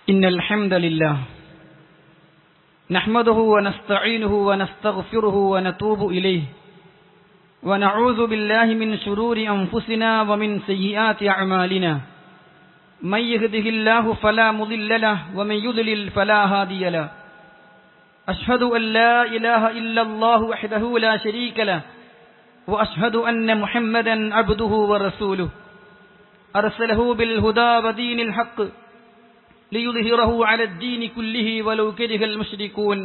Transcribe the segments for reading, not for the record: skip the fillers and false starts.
إن الحمد لله نحمده ونستعينه ونستغفره ونتوب إليه ونعوذ بالله من شرور أنفسنا ومن سيئات أعمالنا من يهده الله فلا مضل له ومن يضلل فلا هادي له أشهد أن لا إله إلا الله وحده لا شريك له وأشهد أن محمدا عبده ورسوله أرسله بالهدى ودين الحق ليظهره على الدين كله ولو كره المشركون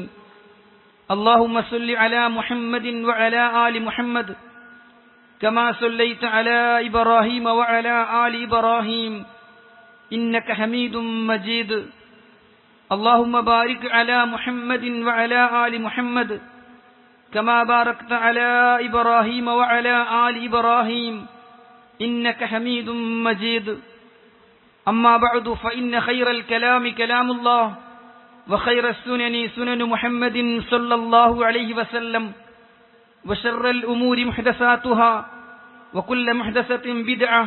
اللهم صل على محمد وعلى آل محمد كما صليت على إبراهيم وعلى آل إبراهيم إنك حميد مجيد اللهم بارك على محمد وعلى آل محمد كما باركت على إبراهيم وعلى آل إبراهيم إنك حميد مجيد أما بعد فإن خير الكلام كلام الله وخير السنن سنن محمد صلى الله عليه وسلم وشر الأمور محدثاتها وكل محدثة بدعة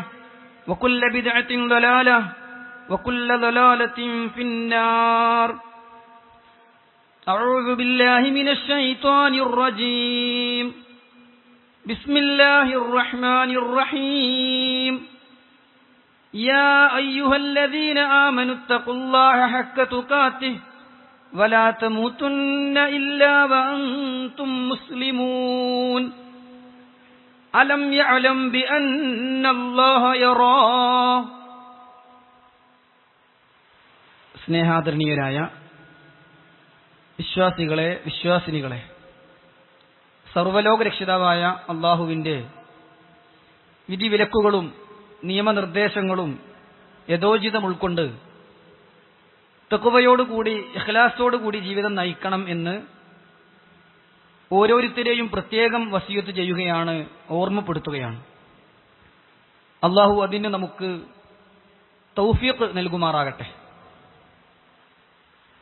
وكل بدعة ضلالة وكل ضلالة في النار أعوذ بالله من الشيطان الرجيم بسم الله الرحمن الرحيم يا أيها الذين آمنوا اتقوا الله حق تقاته ولا تموتن إلا وأنتم مسلمون ألم يعلم بأن الله يراه സ്നേഹാദരണീയരായ വിശ്വാസികളെ വിശ്വാസിനികളെ, സർവ്വലോക രക്ഷിതാവായ അള്ളാഹുവിൻ്റെ വിധിവിലക്കുകളും നിയമനിർദ്ദേശങ്ങളും യഥോചിതം ഉൾക്കൊണ്ട് തഖ്വയോടുകൂടി ഇഖ്ലാസോടുകൂടി ജീവിതം നയിക്കണം എന്ന് ഓരോരുത്തരെയും പ്രത്യേകം വസിയത്ത് ചെയ്യുകയാണ്, ഓർമ്മപ്പെടുത്തുകയാണ്. അള്ളാഹു അതിന് നമുക്ക് തൗഫീഖ് നൽകുമാറാകട്ടെ.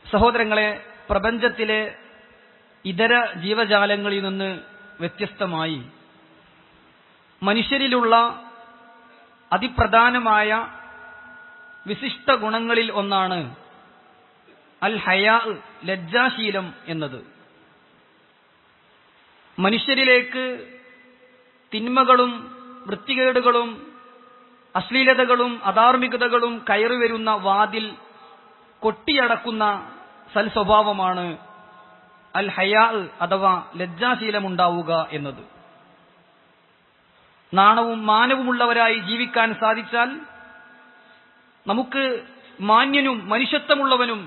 സഹോദരങ്ങളെ, പ്രപഞ്ചത്തിലെ ഇതര ജീവജാലങ്ങളിൽ നിന്ന് വ്യത്യസ്തമായി മനുഷ്യരിലുള്ള അതിപ്രധാനമായ വിശിഷ്ട ഗുണങ്ങളിൽ ഒന്നാണ് അൽ ഹയാ, ലജ്ജാശീലം എന്നത്. മനുഷ്യരിലേക്ക് തിന്മകളും വൃത്തികേടുകളും അശ്ലീലതകളും അധാർമികതകളും കയറി വരുന്ന വാതിൽ കൊട്ടിയടക്കുന്ന സൽസ്വഭാവമാണ് അൽ ഹയാ അഥവാ ലജ്ജാശീലമുണ്ടാവുക എന്നത്. നാണവും മാനവുമുള്ളവരായി ജീവിക്കാൻ സാധിച്ചാൽ നമുക്ക് മാന്യനും മനുഷ്യത്വമുള്ളവനും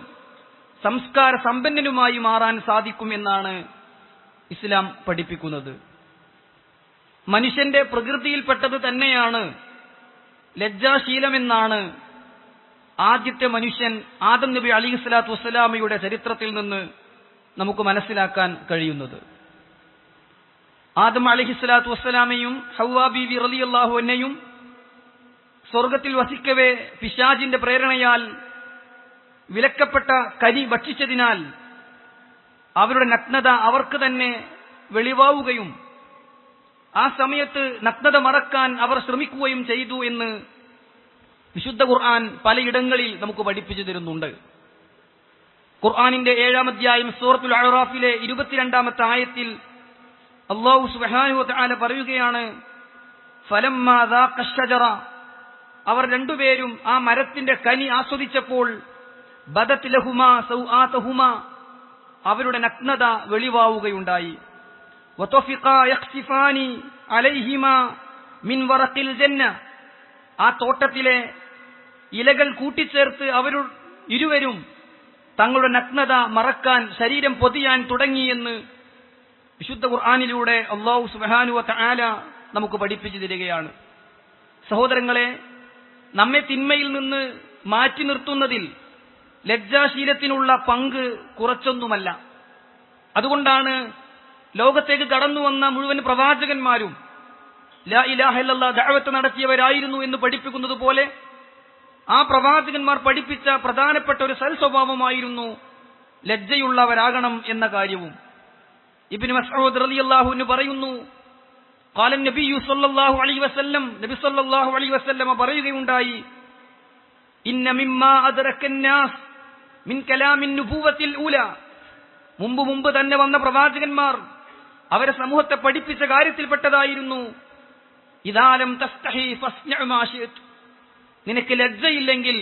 സംസ്കാര സമ്പന്നനുമായി മാറാൻ സാധിക്കും എന്നാണ് ഇസ്ലാം പഠിപ്പിക്കുന്നത്. മനുഷ്യന്റെ പ്രകൃതിയിൽപ്പെട്ടത് തന്നെയാണ് ലജ്ജാശീലമെന്നാണ് ആദ്യത്തെ മനുഷ്യൻ ആദം നബി അലൈഹിസ്സലാത്തു വസ്സലാമയുടെ ചരിത്രത്തിൽ നിന്ന് നമുക്ക് മനസ്സിലാക്കാൻ കഴിയുന്നത്. ആദം അലൈഹിസ്സലാത്തു വസ്സലാമയും ഹവ്വാ ബീവി റളിയല്ലാഹു അൻഹയും സ്വർഗത്തിൽ വസിക്കവേ പിശാചിന്റെ പ്രേരണയാൽ വിലക്കപ്പെട്ട കരി ഭക്ഷിച്ചതിനാൽ അവരുടെ നഗ്നത അവർക്ക് തന്നെ വെളിവാവുകയും ആ സമയത്ത് നഗ്നത മറക്കാൻ അവർ ശ്രമിക്കുകയും ചെയ്തു എന്ന് വിശുദ്ധ ഖുർആൻ പലയിടങ്ങളിൽ നമുക്ക് പഠിപ്പിച്ചു തരുന്നുണ്ട്. ഖുർആനിന്റെ 7-ാം അധ്യായം സൂറത്തുൽ അഅറാഫിലെ 22-ാമത്തെ ആയത്തിൽ അല്ലാഹു സുബ്ഹാനഹു വ തആല പറയുകയാണ്, ഫലമ്മാ ദാഖ അശ്ശജറ, അവർ രണ്ടുപേരും ആ മരത്തിന്റെ കനി ആസ്വദിച്ചപ്പോൾ ബദത് ലഹുമാ സൗആതഹുമാ, അവരുടെ നഗ്നത വെളിവാവുകയുണ്ടായി. വതഫിഖാ യഖ്സിഫാനി അലൈഹിമാ മിൻ വറഖിൽ ജന്ന, ആ തോട്ടത്തിലെ ഇലകൾ കൂട്ടിച്ചേർത്ത് ഇരുവരും തങ്ങളുടെ നഗ്നത മറക്കാൻ ശരീരം പൊതിയാൻ തുടങ്ങിയെന്ന് വിശുദ്ധ ഖുർആനിലൂടെ അല്ലാഹു സുബ്ഹാനഹു വ തആല നമുക്ക് പഠിപ്പിച്ചു തരികയാണ്. സഹോദരങ്ങളെ, നമ്മെ തിന്മയിൽ നിന്ന് മാറ്റി നിർത്തുന്നതിൽ ലജ്ജാശീലത്തിനുള്ള പങ്ക് കുറച്ചൊന്നുമല്ല. അതുകൊണ്ടാണ് ലോകത്തേക്ക് കടന്നു വന്ന മുഴുവൻ പ്രവാചകന്മാരും ലാ ഇലാഹ ഇല്ലല്ലാഹ് ദഅവത്ത് നടത്തിയവരായിരുന്നു എന്ന് പഠിപ്പിക്കുന്നത് പോലെ ആ പ്രവാചകന്മാർ പഠിപ്പിച്ച പ്രധാനപ്പെട്ട ഒരു സൽസ്വഭാവമായിരുന്നു ലജ്ജയുള്ളവരാകണം എന്ന കാര്യവും. ഇബ്നു മസ്ഊദ് റളിയല്ലാഹു അൻഹു പറയുന്നു, ഖാല നബിയ്യു സ്വല്ലല്ലാഹു അലൈഹി വസല്ലം, നബി സ്വല്ലല്ലാഹു അലൈഹി വസല്ലം പറയുകയുണ്ടായി, ഇന്ന മിമ്മാ അദ്റകന്നാസ് മിൻ കലാമിൻ നുബുവത്തിൽ ഊല, മുമ്പ് തന്നെ വന്ന പ്രവാചകന്മാർ അവരെ സമൂഹത്തെ പഠിപ്പിച്ച കാര്യത്തിൽപ്പെട്ടതായിരുന്നു ഇദാലം തസ്തഹി ഫസ്ന മാ ശിഅ്ത, നിനക്ക് ലജ്ജയില്ലെങ്കിൽ,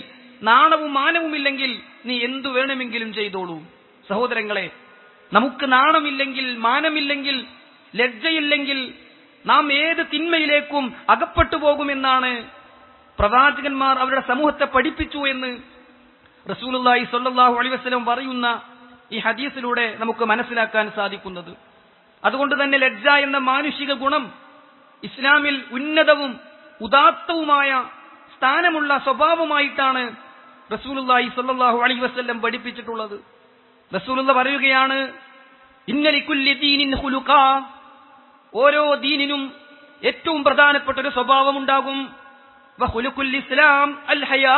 നാണവും മാനവുമില്ലെങ്കിൽ നീ എന്തു വേണമെങ്കിലും ചെയ്തോളൂ. സഹോദരങ്ങളെ, നമുക്ക് നാണമില്ലെങ്കിൽ, മാനമില്ലെങ്കിൽ, ലജ്ജയില്ലെങ്കിൽ നാം ഏത് തിന്മയിലേക്കും അകപ്പെട്ടു പോകുമെന്നാണ് പ്രവാചകന്മാർ അവരുടെ സമൂഹത്തെ പഠിപ്പിച്ചു എന്ന് റസൂലുള്ളാഹി സ്വല്ലല്ലാഹു അലൈഹി വസല്ലം പറയുന്ന ഈ ഹദീസിലൂടെ നമുക്ക് മനസ്സിലാക്കാൻ സാധിക്കുന്നത്. അതുകൊണ്ട് തന്നെ ലജ്ജ എന്ന മാനുഷിക ഗുണം ഇസ്ലാമിൽ ഉന്നതവും ഉദാത്തവുമായ സ്ഥാനമുള്ള സ്വഭാവമായിട്ടാണ് റസൂലുള്ളാഹി സ്വല്ലല്ലാഹു അലൈഹി വസല്ലം പഠിപ്പിച്ചിട്ടുള്ളത്. റസൂലുള്ള പറയുകയാണ്, ഇന്ന ലികുല്ലി ദീനിൻ ഖുലുഖാ, ഓരോ ദീനിനും ഏറ്റവും പ്രധാനപ്പെട്ട ഒരു സ്വഭാവമുണ്ടാകും. വഖുലുഖുൽ ഇസ്ലാം അൽ ഹയാ,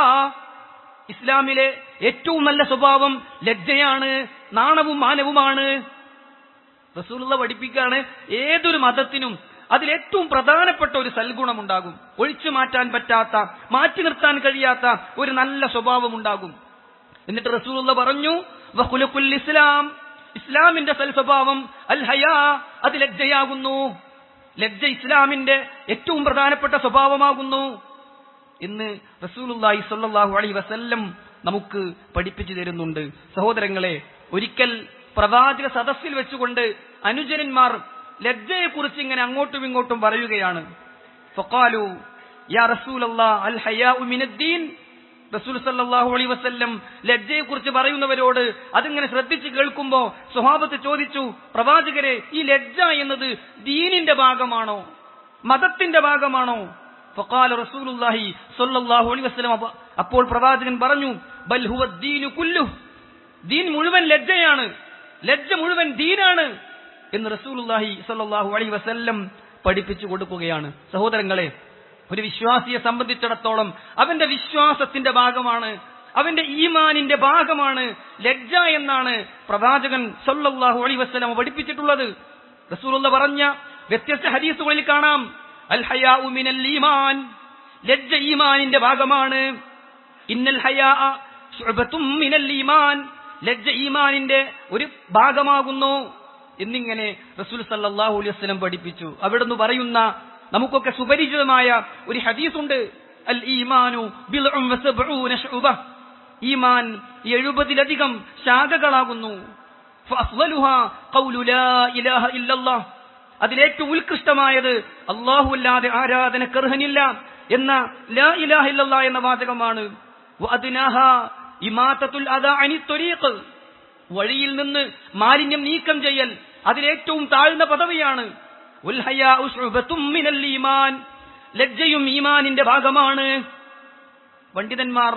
ഇസ്ലാമിലെ ഏറ്റവും നല്ല സ്വഭാവം ലജ്ജയാണ്, നാണവും മാനവുമാണ്. റസൂലുള്ള പഠിപ്പിക്കുകയാണ്, ഏതൊരു മതത്തിനും അതിലേറ്റവും പ്രധാനപ്പെട്ട ഒരു സൽഗുണമുണ്ടാകും, ഒഴിച്ചു മാറ്റാൻ പറ്റാത്ത, മാറ്റി നിർത്താൻ കഴിയാത്ത ഒരു നല്ല സ്വഭാവമുണ്ടാകും. എന്നിട്ട് റസൂലുള്ള പറഞ്ഞു, വഖുലുഖുൽ ഇസ്ലാം, ഇസ്ലാമിന്റെ സൽ സ്വഭാവം അൽ ഹയാ, അത് ലജ്ജയാകുന്നു. ലജ്ജ ഇസ്ലാമിന്റെ ഏറ്റവും പ്രധാനപ്പെട്ട സ്വഭാവമാകുന്നു എന്ന് റസൂലുള്ളാഹി സ്വല്ലല്ലാഹു അലൈഹി വസല്ലം നമുക്ക് പഠിപ്പിച്ചു തരുന്നുണ്ട്. സഹോദരങ്ങളെ, ഒരിക്കൽ പ്രവാചക സദസ്സിൽ വെച്ചുകൊണ്ട് അനുചരന്മാർ ലജ്ജയെക്കുറിച്ച് ഇങ്ങനെ അങ്ങോട്ടും ഇങ്ങോട്ടും പറയുകയാണ്. ഫഖാലു യാ റസൂലല്ലാഹ് അൽ ഹയാഉ മിനദ്ദീൻ, റസൂൽ സല്ലല്ലാഹു അലൈഹി വസല്ലം ലജ്ജയെക്കുറിച്ച് പറയുന്നവരോട് അതിങ്ങനെ ശ്രദ്ധിച്ച് കേൾക്കുമ്പോ സ്വഹാബത്ത് ചോദിച്ചു, പ്രവാചകരെ, ഈ ലജ്ജ എന്നത് ദീനിന്റെ ഭാഗമാണോ, മതത്തിന്റെ ഭാഗമാണോ? ഫഖാല റസൂലുള്ളാഹി സ്വല്ലല്ലാഹു അലൈഹി വസല്ലം, അപ്പോൾ പ്രവാചകൻ പറഞ്ഞു, ബൽ ഹുവ ദീനു കുല്ലുഹു, ദീൻ മുഴുവൻ ലജ്ജയാണ്, ലജ്ജ മുഴുവൻ ദീനാണ് എന്ന് റസൂലുള്ളാഹി സ്വല്ലല്ലാഹു അലൈഹി വസല്ലം പഠിപ്പിച്ചു കൊടുക്കുകയാണ്. സഹോദരങ്ങളെ, ഒരു വിശ്വാസിയെ സംബന്ധിച്ചിടത്തോളം അവന്റെ വിശ്വാസത്തിന്റെ ഭാഗമാണ്, അവന്റെ ഈമാനിന്റെ ഭാഗമാണ് ലജ്ജ എന്നാണ് പ്രവാചകൻ സ്വല്ലല്ലാഹു അലൈഹി വസല്ലം പഠിപ്പിച്ചിട്ടുള്ളത്. റസൂലുള്ള പറഞ്ഞ വ്യത്യസ്ത ഹദീസുകളിൽ കാണാം, അൽ ഹയാഉ മിനൽ ഈമാൻ, ലജ്ജ ഈമാനിന്റെ ഭാഗമാണ്. ഇന്നൽ ഹയാഅ ശുഅബത്തും മിനൽ ഈമാൻ, ലജ്ജ ഈമാനിന്റെ ഒരു ഭാഗമാകുന്നു എന്നിങ്ങനെ റസൂൽ സല്ലല്ലാഹു അലൈഹി വസല്ലം പഠിപ്പിച്ചു. അവിടുന്ന് പറയുന്ന നമുക്കൊക്കെ സുപരിചിതമായ ഒരു ഹദീസുണ്ട്, അൽ ഈമാനു ബിൽഉം വസബ്ഊന ശുഅബ, ഈമാൻ 70-ലധികം ശാഖകളാകുന്നു. ഫഅഫ്ളലുഹാ ഖൗലു ലാ ഇലാഹ ഇല്ലല്ലാഹ്, അതിലേറ്റവും ഉത്കൃഷ്ടമായത് അല്ലാഹു അല്ലാതെ ആരാധനക്കർഹനില്ല എന്ന ലാ ഇലാഹ ഇല്ലല്ലാഹ് എന്ന വാചകമാണ്. വഅദ്നാഹാ ഇമാതത്തുൽ അദാ അനി ത്വരീഖ്, വഴിയിൽ നിന്ന് മാലിന്യം നീക്കം ചെയ്യൽ അതിലേറ്റവും താഴ്ന്ന പദവിയാണ്. വൽ ഹയാഉ ശുഅബത്തും മിനൽ ഈമാൻ, ലജ്ജയും ഈമാനിന്റെ ഭാഗമാണ്. പണ്ഡിതന്മാർ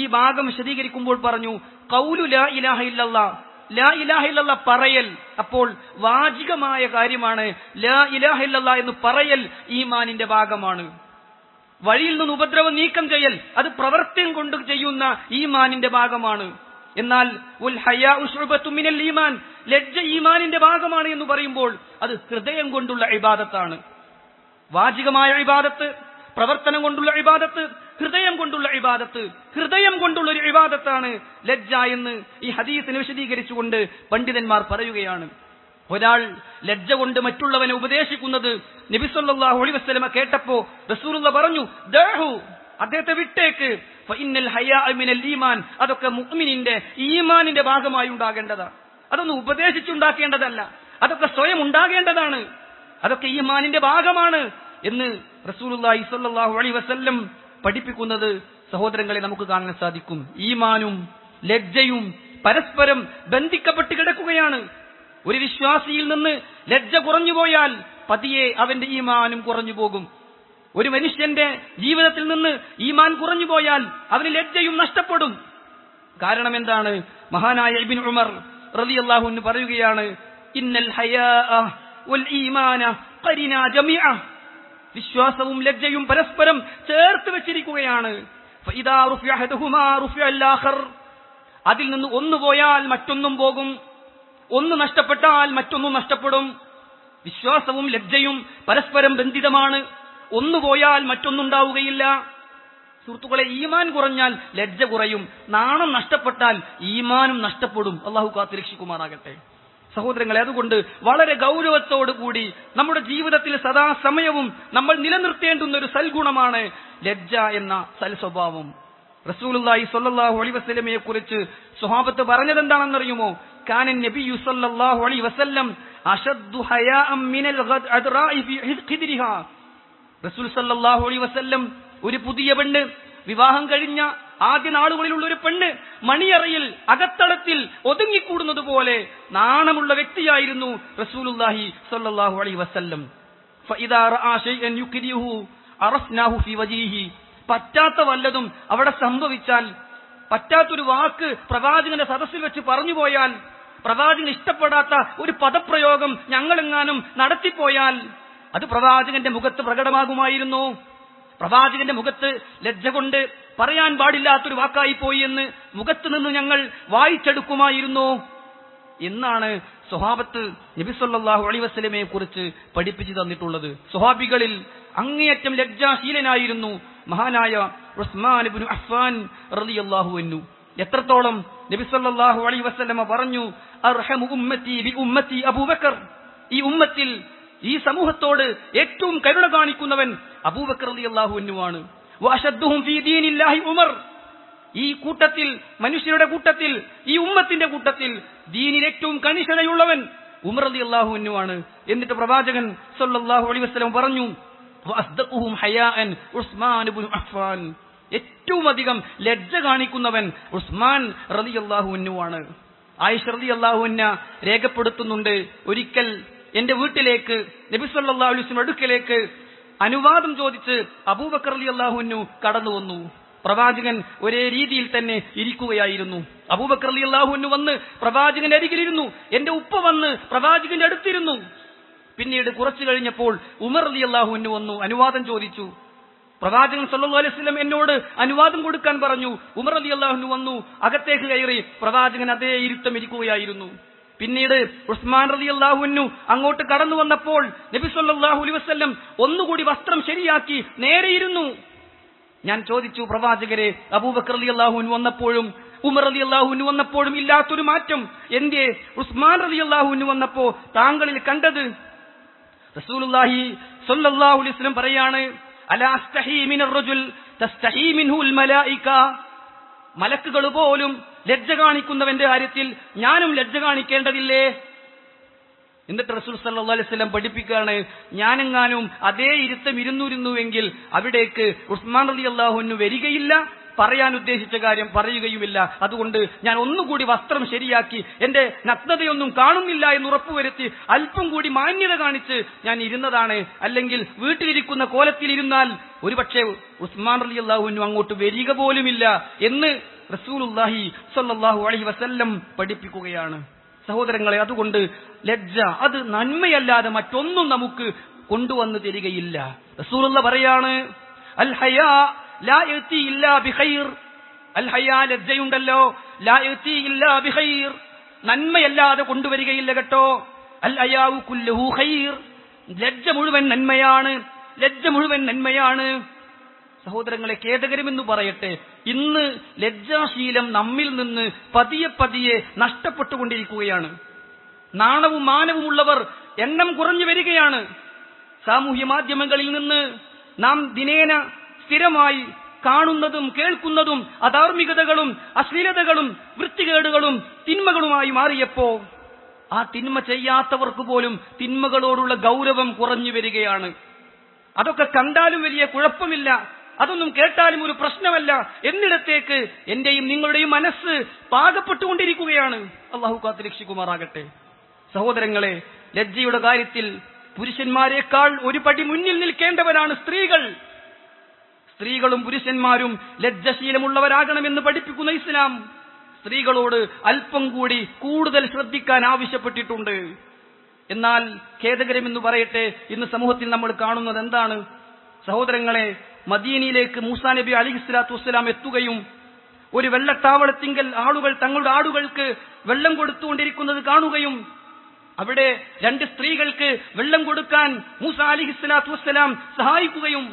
ഈ ഭാഗം വിശദീകരിക്കുമ്പോൾ പറഞ്ഞു, ഖൗലു ലാ ഇലാഹ ഇല്ലല്ലാഹ്, ലാ ഇലാഹ ഇല്ലല്ലാഹ് പറയൽ അപ്പോൾ വാചികമായ കാര്യമാണ്. ലാ ഇലാഹ ഇല്ലല്ലാഹ് എന്ന് പറയൽ ഈമാനിന്റെ ഭാഗമാണ്. വഴിയിൽ നിന്ന് ഉപദ്രവം നീക്കം ചെയ്യൽ അത് പ്രവർത്തനം കൊണ്ട് ചെയ്യുന്ന ഈമാനിന്റെ ഭാഗമാണ്. എന്നാൽ ഉൽ ഹയാഉ ശുഅബത്തും മിനൽ ഈമാൻ, ലജ്ജ ഈമാനിന്റെ ഭാഗമാണ് എന്ന് പറയുമ്പോൾ അത് ഹൃദയം കൊണ്ടുള്ള ഇബാദത്താണ്. വാചികമായ ഇബാദത്ത്, പ്രവർത്തനം കൊണ്ടുള്ള ഇബാദത്ത്, ഹൃദയം കൊണ്ടുള്ള ഇബാദത്ത്, ഹൃദയം കൊണ്ടുള്ള ഒരു ഇബാദത്താണ് ലജ്ജ എന്ന് ഈ ഹദീസിനെ വിശദീകരിച്ചുകൊണ്ട് പണ്ഡിതന്മാർ പറയുകയാണ്. ഒരാൾ ലജ്ജ കൊണ്ട് മറ്റുള്ളവനെ ഉപദേശിക്കുന്നത് നബി സല്ലല്ലാഹു അലൈഹി വസല്ലം കേട്ടപ്പോ റസൂലുള്ള പറഞ്ഞു, ദഅഹു, അദ്ദേഹത്തെ വിട്ടേക്ക്, ഫഇന്നൽ ഹയാഅ മിനൽ ഈമാൻ, അതൊക്കെ മുഅ്മിനിന്റെ ഈമാനിന്റെ ഭാഗമായി ഉണ്ടാകേണ്ടതാണ്. അതൊന്നും ഉപദേശിച്ചുണ്ടാക്കേണ്ടതല്ല, അതൊക്കെ സ്വയം ഉണ്ടാകേണ്ടതാണ്, അതൊക്കെ ഈമാനിന്റെ ഭാഗമാണ് എന്ന് റസൂലുള്ളാഹി സ്വല്ലല്ലാഹു അലൈഹി വസല്ലം പഠിപ്പിക്കുന്നത് സഹോദരങ്ങളെ നമുക്ക് കാണാൻ സാധിക്കും. ഈമാനും ലജ്ജയും പരസ്പരം ബന്ധിക്കപ്പെട്ട് കിടക്കുകയാണ്. ഒരു വിശ്വാസിയിൽ നിന്ന് ലജ്ജ കുറഞ്ഞുപോയാൽ പതിയെ അവന്റെ ഈമാനും കുറഞ്ഞു പോകും. ഒരു മനുഷ്യന്റെ ജീവിതത്തിൽ നിന്ന് ഈമാൻ കുറഞ്ഞു പോയാൽ അവന് ലജ്ജയും നഷ്ടപ്പെടും. കാരണം എന്താണ്? മഹാനായ ഇബ്നു ഉമർ റളിയല്ലാഹു അൻഹു പറയുകയാണ്, ഇന്നൽ ഹയാഅ വൽ ഈമാന ഖരിനാ ജമീഅ, വിശ്വാസവും ലജ്ജയും പരസ്പരം ചേർത്ത് വെച്ചിരിക്കുകയാണ്. ഫഇദാ റുഫിഅ അഹദുഹുമാ റുഫിഅ അൽ-ആഖർ, അതിൽ നിന്ന് ഒന്ന് പോയാൽ മറ്റൊന്നും പോകും, ഒന്ന് നഷ്ടപ്പെട്ടാൽ മറ്റൊന്നും നഷ്ടപ്പെടും. വിശ്വാസവും ലജ്ജയും പരസ്പരം ബന്ധിതമാണ്. ഒന്ന് പോയാൽ മറ്റൊന്നുണ്ടാവുകയില്ല. സുഹൃത്തുക്കളെ, ഈമാൻ കുറഞ്ഞാൽ ലജ്ജ കുറയും, നാണം നഷ്ടപ്പെട്ടാൽ ഈമാനും നഷ്ടപ്പെടും. അള്ളാഹു കാത്തുരക്ഷിക്കുമാറാകട്ടെ. സഹോദരങ്ങളെ, അതുകൊണ്ട് വളരെ ഗൗരവത്തോടു കൂടി നമ്മുടെ ജീവിതത്തിൽ സദാസമയവും നമ്മൾ നിലനിർത്തേണ്ടുന്ന ഒരു സൽഗുണമാണ് ലജ്ജ എന്ന സൽ സ്വഭാവം. റസൂലുള്ളാഹി സ്വല്ലല്ലാഹു അലൈഹി വസല്ലമയെ കുറിച്ച് സ്വഹാബത്ത് പറഞ്ഞതെന്താണെന്നറിയുമോ? കാനൻ നബിയ്യു സ്വല്ലല്ലാഹു അലൈഹി വസല്ലം അശദ്ദു ഹയാഅൻ മിനൽ അദ്റാഇ ഫീ ഖിദ്രിഹാ. റസൂൽ സ്വല്ലല്ലാഹു അലൈഹി വസല്ലം ഒരു പുതിയ പെണ്ണ്, വിവാഹം കഴിഞ്ഞ ആദ്യ നാളുകളിലുള്ള ഒരു പെണ്ണ് മണിയറയിൽ അകത്തളത്തിൽ ഒതുങ്ങിക്കൂടുന്നത് പോലെ നാണമുള്ള വ്യക്തിയായിരുന്നു റസൂലുള്ളാഹി സ്വല്ലല്ലാഹു അലൈഹി വസല്ലം. ഫഇദാ റആ ശൈഅൻ യുക്രിഹു അറഫ്നാഹു ഫീ വജീഹി. പറ്റാത്ത വല്ലതും അവിടെ സംഭവിച്ചാൽ, പറ്റാത്തൊരു വാക്ക് പ്രവാചകന്റെ സദസ്സിൽ വെച്ച് പറഞ്ഞു പോയാൽ, പ്രവാചകൻ ഇഷ്ടപ്പെടാത്ത ഒരു പദപ്രയോഗം ഞങ്ങളെങ്ങാനും നടത്തിപ്പോയാൽ അത് പ്രവാചകന്റെ മുഖത്ത് പ്രകടമാകുമായിരുന്നു. പ്രവാചകന്റെ മുഖത്ത് ലജ്ജ കൊണ്ട് പറയാൻ പാടില്ലാത്തൊരു വാക്കായി പോയി എന്ന് മുഖത്ത് നിന്ന് ഞങ്ങൾ വായിച്ചെടുക്കുമായിരുന്നു എന്നാണ് സ്വഹാബത്ത് നബി സല്ലല്ലാഹു അലൈഹി വസല്ലമയെ കുറിച്ച് പഠിപ്പിച്ചു തന്നിട്ടുള്ളത്. സ്വഹാബികളിൽ അങ്ങേയറ്റം ലജ്ജാശീലനായിരുന്നു മഹാനായ ഉസ്മാൻ ഇബ്നു അഫ്ഫാൻ റളിയല്ലാഹു അൻഹു. എത്രത്തോളം നബി സല്ലല്ലാഹു അലൈഹി വസല്ലമ പറഞ്ഞു, അർഹമു ഉമ്മത്തി ബി ഉമ്മത്തി അബൂബക്കർ. ഈ ഉമ്മത്തിൽ, ഈ സമൂഹത്തോട് ഏറ്റവും കരുണ കാണിക്കുന്നവൻ അബൂബക്കർ റളിയല്ലാഹു അൻഹുവാണ്. വഅശദ്ദുഹും ഫീ ദീനില്ലാഹി ഉമർ. ഈ കൂട്ടത്തിൽ, മനുഷ്യരുടെ കൂട്ടത്തിൽ, ഈ ഉമ്മത്തിന്റെ കൂട്ടത്തിൽ ദീനിൽ ഏറ്റവും കണിശതയുള്ളവൻ ഉമർ റളിയല്ലാഹു അൻഹുവാണ്. എന്നിട്ട് പ്രവാചകൻ സല്ലല്ലാഹു അലൈഹി വസല്ലം പറഞ്ഞു, വഅസ്ദഖുഹും ഹയാഅൻ ഉസ്മാൻ ഇബ്നു അഫ്ഫാൻ. ഏറ്റവും അധികം ലജ്ജ കാണിക്കുന്നവൻ ഉസ്മാൻ റളിയല്ലാഹു അൻഹുവാണ്. ആയിഷ റളിയല്ലാഹു അൻഹ രേഖപ്പെടുത്തുന്നുണ്ട്, ഒരിക്കൽ എന്റെ വീട്ടിലേക്ക് നബി സല്ലല്ലാഹു അലൈഹി വസല്ലം അടുക്കലേക്ക് അനുവാദം ചോദിച്ച് അബൂബക്കർ റളിയല്ലാഹു അൻഹു കടന്നു വന്നു. പ്രവാചകൻ ഒരേ രീതിയിൽ തന്നെ ഇരിക്കുകയായിരുന്നു. അബൂബക്കർ റളിയല്ലാഹു അൻഹു വന്ന് പ്രവാചകന്റെ അരികിലിരുന്നു. എന്റെ ഉപ്പ വന്ന് പ്രവാചകന്റെ അടുത്തിരുന്നു. പിന്നീട് കുറച്ചു കഴിഞ്ഞപ്പോൾ ഉമർ റളിയല്ലാഹു അൻഹു വന്നു, അനുവാദം ചോദിച്ചു. പ്രവാചകൻ സല്ലല്ലാഹു അലൈഹി വസല്ലം എന്നോട് അനുവാദം കൊടുക്കാൻ പറഞ്ഞു. ഉമർ റളിയല്ലാഹു അൻഹു വന്നു, അകത്തേക്ക് കയറി. പ്രവാചകൻ അതേ ഇരുത്തം ഇരിക്കുകയായിരുന്നു. പിന്നീട് ഉസ്മാൻ റളിയല്ലാഹു അൻഹു അങ്ങോട്ട് കടന്നു വന്നപ്പോൾ നബി സല്ലല്ലാഹു അലൈഹി വസല്ലം ഒന്നുകൂടി വസ്ത്രം ശരിയാക്കി നേരെയിരുന്നു. ഞാൻ ചോദിച്ചു, പ്രവാചകരെ, അബൂബക്കർ റളിയല്ലാഹു അൻഹു വന്നപ്പോഴും ഉമർ റളിയല്ലാഹു അൻഹു വന്നപ്പോഴും ഇല്ലാത്തൊരു മാറ്റം എന്തേ ഉസ്മാൻ റളിയല്ലാഹു അൻഹു വന്നപ്പോ താങ്കളിൽ കണ്ടത്? റസൂലുള്ളാഹി സ്വല്ലല്ലാഹു അലൈഹി വസല്ലം പറയാണ്, അലാ അസ്തഹീ മിനർ റജുൽ തസ്തഹീ മിൻഹുൽ മലായിക. മലക്കുകൾ പോലും ലജ്ജ കാണിക്കുന്നവന്റെ കാര്യത്തിൽ ഞാനും ലജ്ജ കാണിക്കേണ്ടതില്ലേ? എന്നിട്ട് റസൂൽ സല്ലല്ലാഹു അലൈഹി വസല്ലം പഠിപ്പിക്കുകയാണ്, ഞാനെങ്ങാനും അതേ ഇരുത്തം ഇരുന്നുവെങ്കിൽ അവിടേക്ക് ഉസ്മാൻ റളിയല്ലാഹു അൻഹു വരികയില്ല, പറയാൻ ഉദ്ദേശിച്ച കാര്യം പറയുകയുമില്ല. അതുകൊണ്ട് ഞാൻ ഒന്നുകൂടി വസ്ത്രം ശരിയാക്കി എന്റെ നഗ്നതയൊന്നും കാണുന്നില്ല എന്ന് ഉറപ്പുവരുത്തി അല്പം കൂടി മാന്യത കാണിച്ച് ഞാൻ ഇരുന്നതാണ്. അല്ലെങ്കിൽ വീട്ടിലിരിക്കുന്ന കോലത്തിലിരുന്നാൽ ഒരുപക്ഷെ ഉസ്മാൻ റളിയല്ലാഹു അൻഹു അങ്ങോട്ട് വരിക പോലുമില്ല എന്ന് റസൂലുള്ളാഹി സ്വല്ലല്ലാഹു അലൈഹി വസല്ലം പഠിപ്പിക്കുകയാണ്. സഹോദരങ്ങളെ, അതുകൊണ്ട് ലജ്ജ അത് നന്മയല്ലാതെ മറ്റൊന്നും നമുക്ക് കൊണ്ടുവന്നു തരികയില്ല. റസൂലുള്ള പറയാണ്, അൽ ഹയാ ലാ യഅതി ഇല്ലാ ബിഖൈർ. അൽ ഹയാ, ലജ്ജയുണ്ടല്ലോ, ലാ യഅതി ഇല്ലാ ബിഖൈർ, നന്മയല്ലാതെ കൊണ്ടുവരികയില്ല കേട്ടോ. അൽ ഹയാഉ കുല്ലുഹു ഖൈർ. ലജ്ജ മുഴുവൻ നന്മയാണ്, ലജ്ജ മുഴുവൻ നന്മയാണ്. സഹോദരങ്ങളെ, ഖേദകരമെന്ന് പറയട്ടെ, ഇന്ന് ലജ്ജാശീലം നമ്മിൽ നിന്ന് പതിയെ പതിയെ നഷ്ടപ്പെട്ടുകൊണ്ടിരിക്കുകയാണ്. നാണവും മാനവുമുള്ളവർ എണ്ണം കുറഞ്ഞു വരികയാണ്. സാമൂഹ്യ മാധ്യമങ്ങളിൽ നിന്ന് നാം ദിനേന സ്ഥിരമായി കാണുന്നതും കേൾക്കുന്നതും അധാർമികതകളും അശ്ലീലതകളും വൃത്തികേടുകളും തിന്മകളുമായി മാറിയപ്പോ ആ തിന്മ ചെയ്യാത്തവർക്ക് പോലും തിന്മകളോടുള്ള ഗൗരവം കുറഞ്ഞു വരികയാണ്. അതൊക്കെ കണ്ടാലും വലിയ കുഴപ്പമില്ല, അതൊന്നും കേട്ടാലും ഒരു പ്രശ്നമല്ല എന്നിടത്തേക്ക് എന്റെയും നിങ്ങളുടെയും മനസ്സ് പാകപ്പെട്ടുകൊണ്ടിരിക്കുകയാണ്. അള്ളാഹു കാത്തുരക്ഷിക്കുമാറാകട്ടെ. സഹോദരങ്ങളെ, ലജ്ജയുടെ കാര്യത്തിൽ പുരുഷന്മാരെക്കാൾ ഒരു പടി മുന്നിൽ നിൽക്കേണ്ടവരാണ് സ്ത്രീകൾ. സ്ത്രീകളും പുരുഷന്മാരും ലജ്ജശീലമുള്ളവരാകണമെന്ന് പഠിപ്പിക്കുന്ന ഇസ്ലാം സ്ത്രീകളോട് അല്പം കൂടി കൂടുതൽ ശ്രദ്ധിക്കാൻ ആവശ്യപ്പെട്ടിട്ടുണ്ട്. എന്നാൽ ഖേദകരമെന്ന് പറയട്ടെ, ഇന്ന് സമൂഹത്തിൽ നമ്മൾ കാണുന്നത് എന്താണ്? സഹോദരങ്ങളെ, മദീനയിലേക്ക് മൂസാ നബി അലൈഹിസ്സലാത്തു വസ്സലാം എത്തുകയും ഒരു വെള്ളത്താവളത്തിങ്കൽ ആളുകൾ തങ്ങളുടെ ആടുകൾക്ക് വെള്ളം കൊടുത്തുകൊണ്ടിരിക്കുന്നത് കാണുകയും അവിടെ രണ്ട് സ്ത്രീകൾക്ക് വെള്ളം കൊടുക്കാൻ മൂസാ അലൈഹിസ്സലാത്തു വസ്സലാം സഹായിക്കുകയും